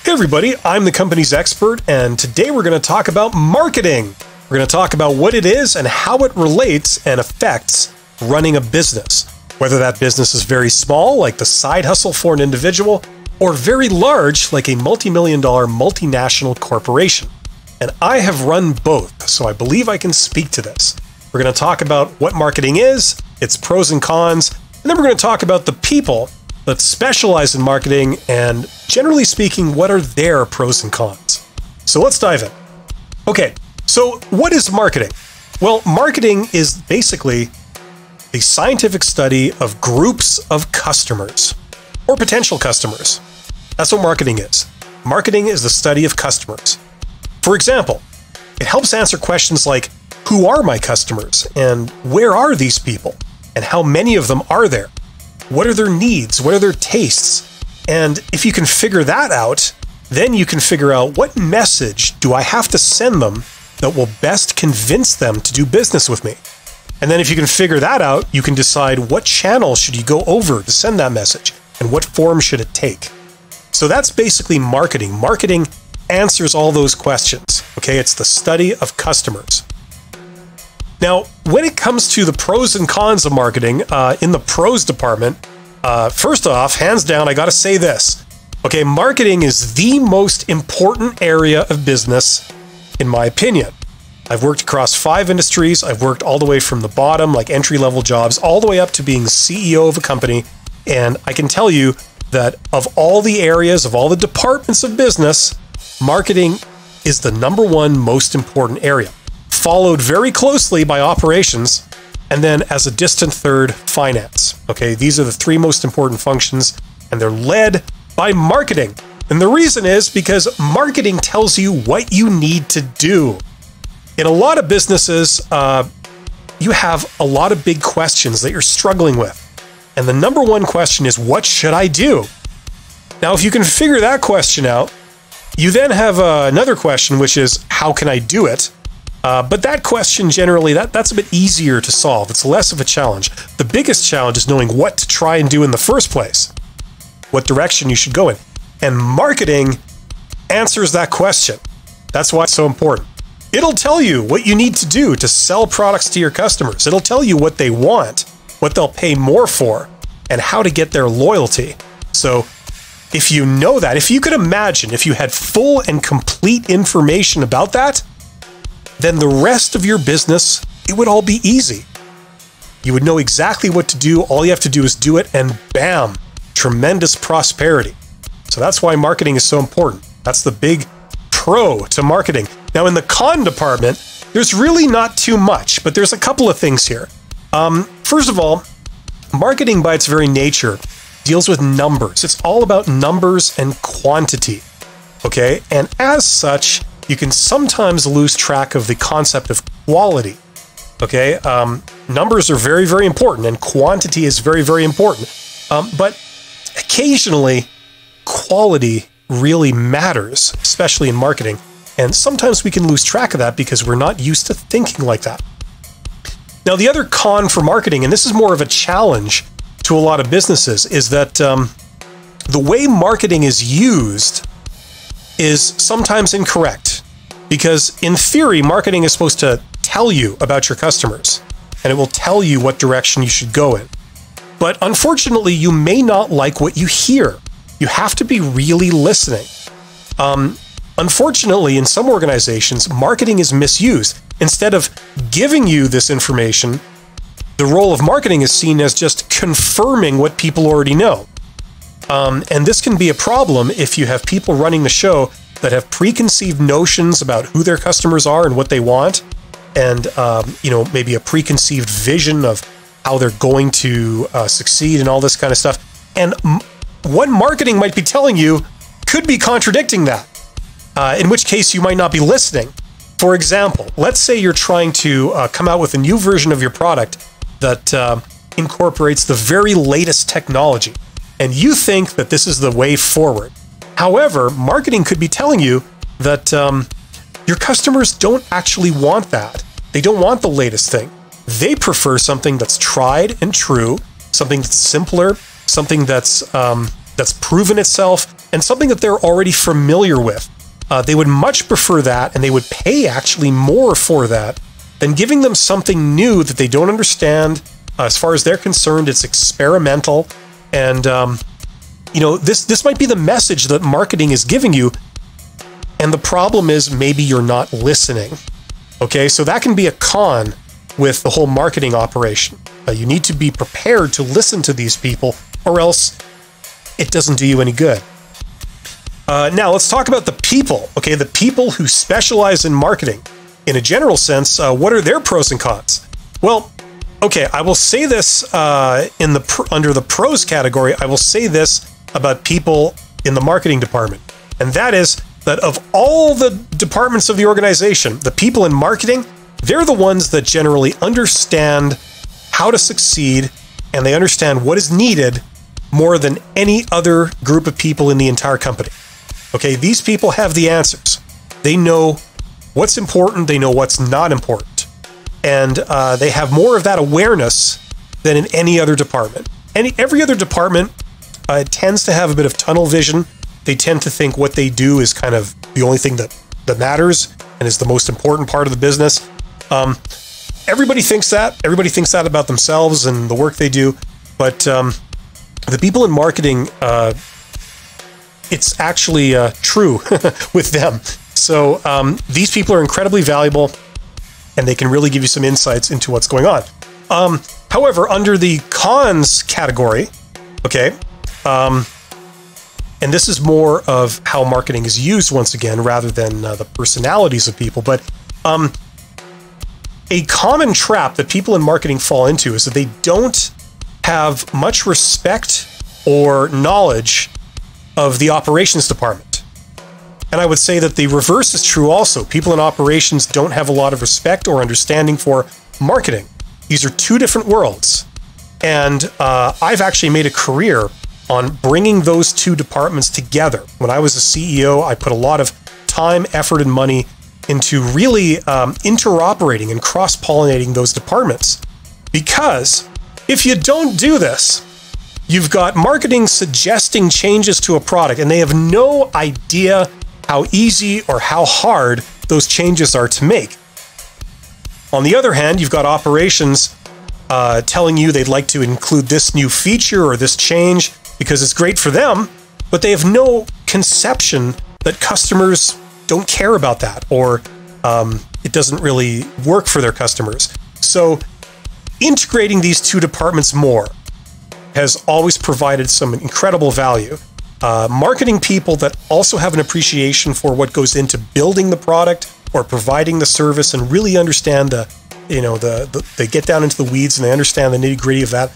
Hey everybody, I'm the company's expert, and today we're going to talk about marketing. We're going to talk about what it is and how it relates and affects running a business. Whether that business is very small, like the side hustle for an individual, or very large, like a multi-million-dollar multinational corporation. And I have run both, so I believe I can speak to this. We're going to talk about what marketing is, its pros and cons, and then we're going to talk about the people that specialize in marketing and, generally speaking, what are their pros and cons. So let's dive in. Okay, so what is marketing? Well, marketing is basically the scientific study of groups of customers or potential customers. That's what marketing is. Marketing is the study of customers. For example, it helps answer questions like, who are my customers and where are these people and how many of them are there? What are their needs? What are their tastes? And if you can figure that out, then you can figure out what message do I have to send them that will best convince them to do business with me. And then if you can figure that out, you can decide what channel should you go over to send that message and what form should it take. So that's basically marketing. Marketing answers all those questions. Okay, it's the study of customers. Now, when it comes to the pros and cons of marketing, in the pros department, first off, hands down, I got to say this. Okay, marketing is the most important area of business, in my opinion. I've worked across 5 industries. I've worked all the way from the bottom, like entry-level jobs, all the way up to being CEO of a company. And I can tell you that of all the areas, of all the departments of business, marketing is the #1 most important area, followed very closely by operations, and then as a distant third, finance. Okay, these are the 3 most important functions, and they're led by marketing. And the reason is because marketing tells you what you need to do. In a lot of businesses, you have a lot of big questions that you're struggling with. And the #1 question is, what should I do? Now, if you can figure that question out, you then have another question, which is, how can I do it? But that question, generally, that's a bit easier to solve. It's less of a challenge. The biggest challenge is knowing what to try and do in the first place, what direction you should go in. And marketing answers that question. That's why it's so important. It'll tell you what you need to do to sell products to your customers. It'll tell you what they want, what they'll pay more for, and how to get their loyalty. So if you know that, if you could imagine, if you had full and complete information about that, then the rest of your business, it would all be easy. You would know exactly what to do. All you have to do is do it, and bam, tremendous prosperity. So that's why marketing is so important. That's the big pro to marketing. Now, in the con department, there's really not too much, but there's a couple of things here. First of all, marketing by its very nature deals with numbers. It's all about numbers and quantity, okay? And as such, you can sometimes lose track of the concept of quality, okay? Numbers are very, very important, and quantity is very, very important. But occasionally, quality really matters, especially in marketing. And sometimes we can lose track of that because we're not used to thinking like that. Now, the other con for marketing, and this is more of a challenge to a lot of businesses, is that the way marketing is used is sometimes incorrect. Because in theory, marketing is supposed to tell you about your customers, and it will tell you what direction you should go in. But unfortunately, you may not like what you hear. You have to be really listening. Unfortunately, in some organizations, marketing is misused. Instead of giving you this information, the role of marketing is seen as just confirming what people already know. And this can be a problem if you have people running the show that have preconceived notions about who their customers are and what they want, and maybe a preconceived vision of how they're going to succeed and all this kind of stuff. And what marketing might be telling you could be contradicting that, in which case you might not be listening. For example, let's say you're trying to come out with a new version of your product that incorporates the very latest technology, and you think that this is the way forward. However, marketing could be telling you that your customers don't actually want that. They don't want the latest thing. They prefer something that's tried and true, something that's simpler, something that's proven itself, and something that they're already familiar with. They would much prefer that, and they would pay actually more for that than giving them something new that they don't understand. As far as they're concerned, it's experimental, and this might be the message that marketing is giving you, and the problem is maybe you're not listening. Okay, so that can be a con with the whole marketing operation. You need to be prepared to listen to these people, or else it doesn't do you any good. Now, let's talk about the people, okay? The people who specialize in marketing. In a general sense, what are their pros and cons? Well, okay, I will say this under the pros category, I will say this about people in the marketing department, and that is that of all the departments of the organization, the people in marketing, they're the ones that generally understand how to succeed, and they understand what is needed more than any other group of people in the entire company. Okay, these people have the answers. They know what's important, they know what's not important. And they have more of that awareness than in any other department. Every other department tends to have a bit of tunnel vision. They tend to think what they do is kind of the only thing that matters and is the most important part of the business. Everybody thinks that. Everybody thinks that about themselves and the work they do. But the people in marketing, it's actually true with them. So these people are incredibly valuable, and they can really give you some insights into what's going on. However, under the cons category, okay, and this is more of how marketing is used once again, rather than the personalities of people, but a common trap that people in marketing fall into is that they don't have much respect or knowledge of the operations department. And I would say that the reverse is true also. People in operations don't have a lot of respect or understanding for marketing. These are two different worlds. And I've actually made a career on bringing those two departments together. When I was a CEO, I put a lot of time, effort, and money into really interoperating and cross-pollinating those departments. Because if you don't do this, you've got marketing suggesting changes to a product, and they have no idea how easy or how hard those changes are to make. On the other hand, you've got operations telling you they'd like to include this new feature or this change because it's great for them, but they have no conception that customers don't care about that, or it doesn't really work for their customers. So integrating these two departments more has always provided some incredible value. Marketing people that also have an appreciation for what goes into building the product or providing the service and really understand they get down into the weeds and they understand the nitty-gritty of that.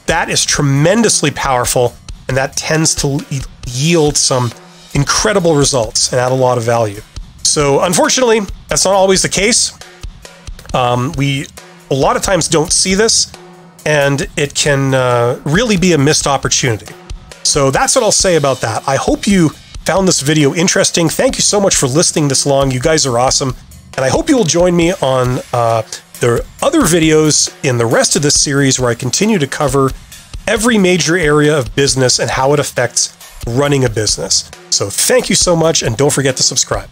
That is tremendously powerful, and that tends to yield some incredible results and add a lot of value. So unfortunately, that's not always the case. We a lot of times don't see this, and it can really be a missed opportunity. So that's what I'll say about that. I hope you found this video interesting. Thank you so much for listening this long. You guys are awesome. And I hope you will join me on the other videos in the rest of this series, where I continue to cover every major area of business and how it affects running a business. So thank you so much, and don't forget to subscribe.